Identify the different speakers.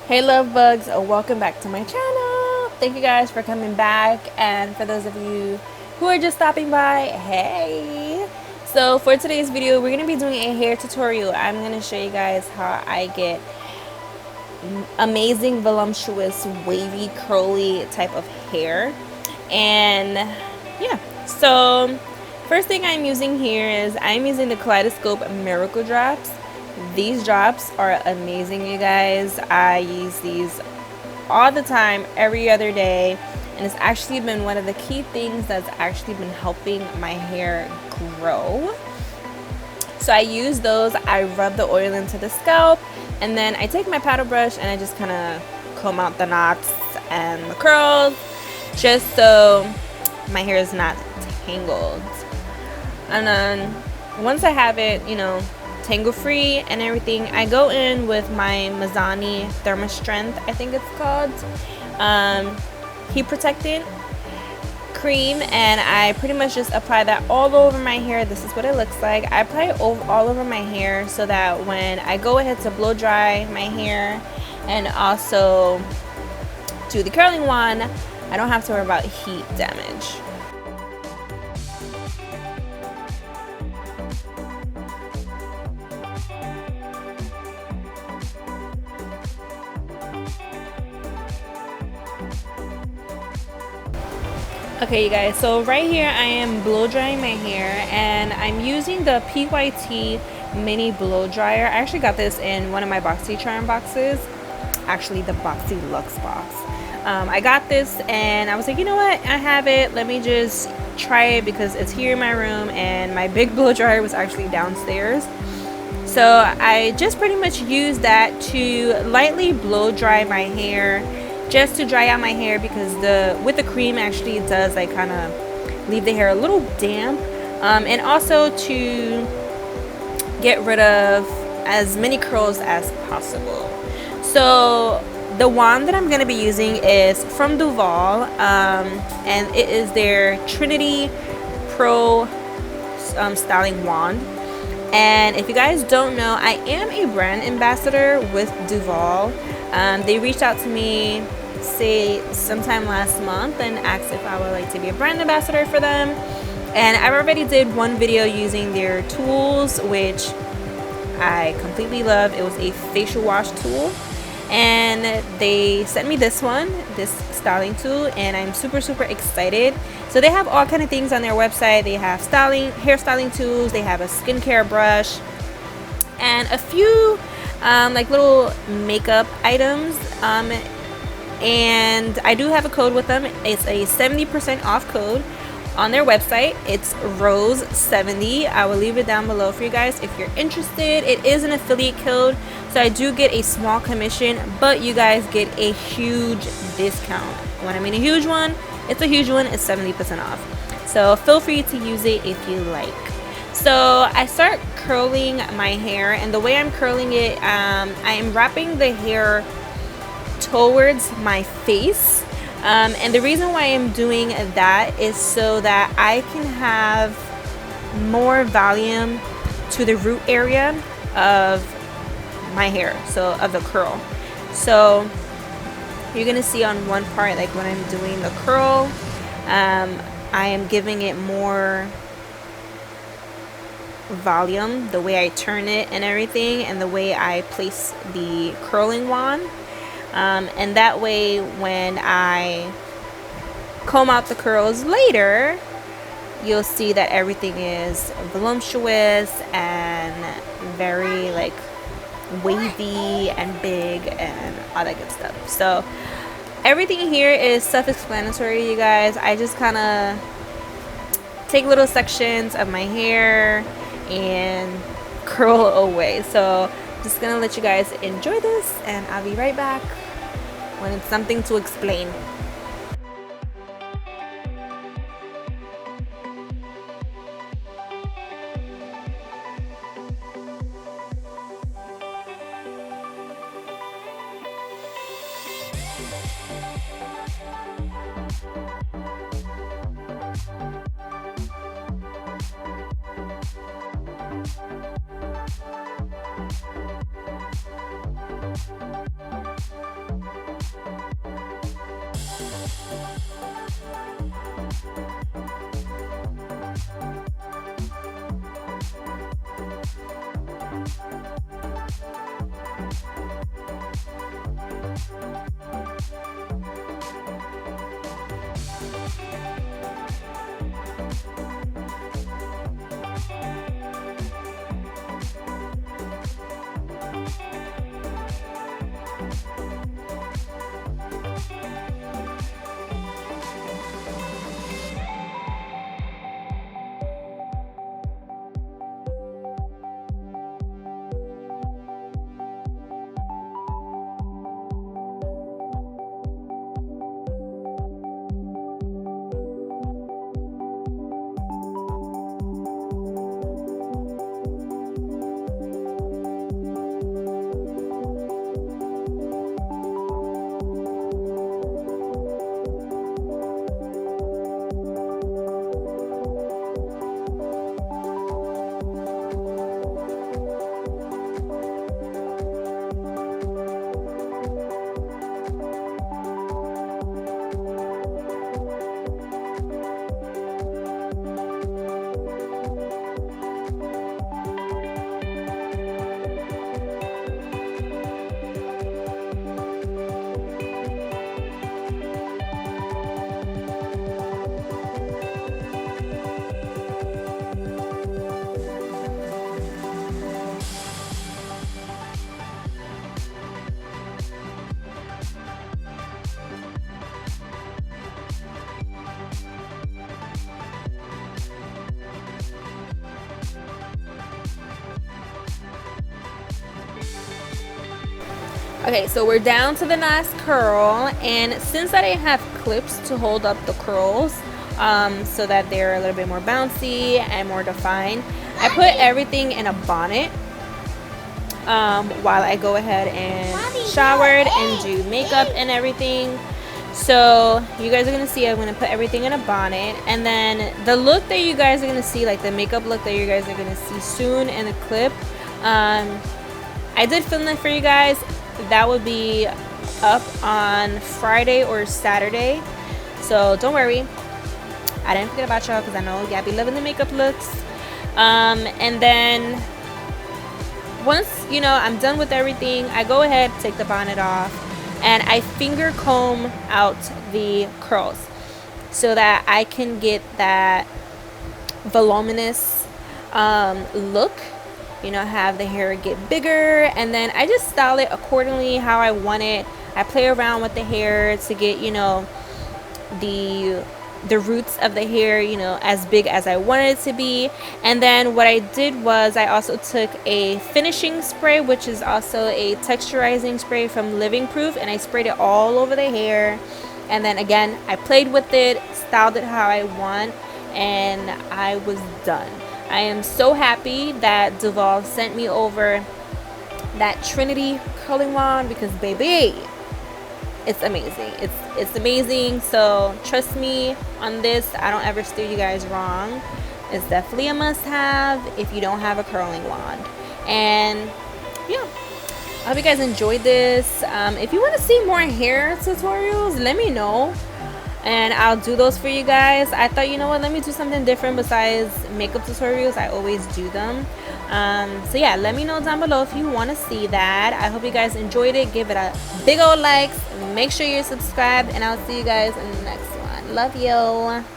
Speaker 1: Hey love bugs, welcome back to my channel. Thank you guys for coming back, and for those of you who are just stopping by, hey. So for today's video we're going to be doing a hair tutorial. I'm going to show you guys how I get amazing voluptuous wavy curly type of hair. And yeah, so first thing I'm using here is I'm using the Kaleidoscope Miracle Drops. These drops are amazing, you guys. I use these all the time, every other day, and it's actually been one of the key things that's actually been helping my hair grow. So I use those, I rub the oil into the scalp, and then I take my paddle brush and I just kind of comb out the knots and the curls, just so my hair is not tangled. And then once I have it, you know, tangle free and everything, I go in with my Mizani Thermastrength, I think it's called, heat protectant cream, and I pretty much just apply that all over my hair. This is what it looks like. I apply it all over my hair so that when I go ahead to blow dry my hair and also do the curling one, I don't have to worry about heat damage. Okay, you guys, so right here I am blow drying my hair, and I'm using the PYT mini blow dryer. I actually got this in one of my BoxyCharm boxes, actually the Boxy Luxe box. I got this and I was like, you know what, I have it, let me just try it because it's here in my room, and my big blow dryer was actually downstairs. So I just pretty much used that to lightly blow dry my hair, just to dry out my hair, because with the cream actually it does like kind of leave the hair a little damp, and also to get rid of as many curls as possible. So the wand that I'm going to be using is from Duvolle, and it is their Trinity Pro styling wand. And if you guys don't know, I am a brand ambassador with Duvolle. They reached out to me, say sometime last month, and asked if I would like to be a brand ambassador for them. And I already did one video using their tools, which I completely love. It was a facial wash tool, and they sent me this one, this styling tool, and I'm super excited. So they have all kind of things on their website. They have hair styling tools, they have a skincare brush, and a few like little makeup items, and I do have a code with them. It's a 70% off code on their website. It's rose70. I will leave it down below for you guys if you're interested. It is an affiliate code, so I do get a small commission, but you guys get a huge discount. When I mean a huge one, it's a huge one. It's 70% off, so feel free to use it if you like. So I start curling my hair, and the way I'm curling it, I am wrapping the hair towards my face, and the reason why I'm doing that is so that I can have more volume to the root area of my hair, so of the curl. So you're gonna see on one part, like when I'm doing the curl, I am giving it more volume, the way I turn it and everything, and the way I place the curling wand, and that way when I comb out the curls later, you'll see that everything is voluptuous and very like wavy and big and all that good stuff. So everything here is self-explanatory, you guys. I just kind of take little sections of my hair and curl away. So I'm just gonna let you guys enjoy this, and I'll be right back when it's something to explain. Okay, so we're down to the last curl, and since I didn't have clips to hold up the curls so that they're a little bit more bouncy and more defined, I put everything in a bonnet while I go ahead and showered and do makeup and everything. So you guys are gonna see I'm gonna put everything in a bonnet, and then the look that you guys are gonna see, like the makeup look that you guys are gonna see soon in the clip, I did film that for you guys. That would be up on Friday or Saturday, so don't worry, I didn't forget about y'all, because I know y'all be loving the makeup looks. And then once you know I'm done with everything, I go ahead, take the bonnet off, and I finger comb out the curls so that I can get that voluminous look, you know, have the hair get bigger, and then I just style it accordingly how I want it. I play around with the hair to get, you know, the roots of the hair, you know, as big as I wanted it to be. And then what I did was I also took a finishing spray, which is also a texturizing spray from Living Proof, and I sprayed it all over the hair. And then again, I played with it, styled it how I want, and I was done. I am so happy that Duvolle sent me over that Trinity curling wand, because baby, it's amazing. It's amazing. So trust me on this, I don't ever steer you guys wrong. It's definitely a must-have if you don't have a curling wand. And yeah, I hope you guys enjoyed this. If you want to see more hair tutorials, let me know, and I'll do those for you guys. I thought, you know what, let me do something different besides makeup tutorials. I always do them. So yeah, let me know down below if you want to see that. I hope you guys enjoyed it. Give it a big old likes. Make sure you're subscribed, and I'll see you guys in the next one. Love you.